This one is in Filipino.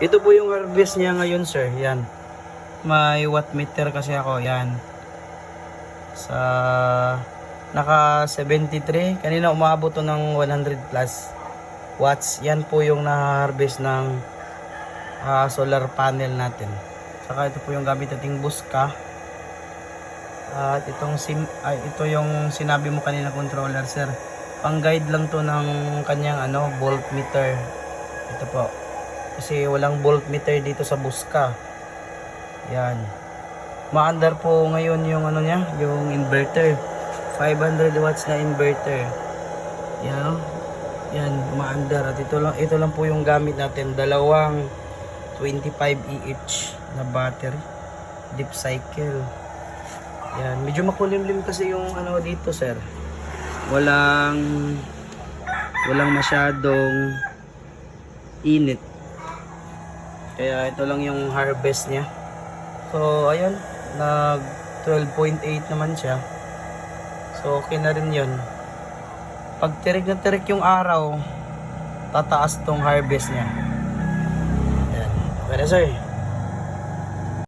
Ito po yung harvest niya ngayon, sir. Yan. May watt meter kasi ako. Yan. Sa naka 73. Kanina umabot to ng 100 plus watts. Yan po yung na-harvest ng solar panel natin. Saka ito po yung gamit nating buska. At ito yung sinabi mo kanina, controller, sir. Pang guide lang to ng kanyang voltmeter. Ito po. Kasi walang voltmeter dito sa buska. Yan. Maandar po ngayon yung niya, yung inverter. 500 watts na inverter. Yan. Yan, maandar. At ito lang po yung gamit natin. Dalawang 25 EH na battery. Deep cycle. Yan, medyo makulimlim kasi yung dito, sir. Walang masyadong init. Kaya ito lang yung harvest niya. So, ayun, nag 12.8 naman siya. So, okay na rin yun. Pag tirik na tirik yung araw, tataas tong harvest niya. Yan. Okay na, sir.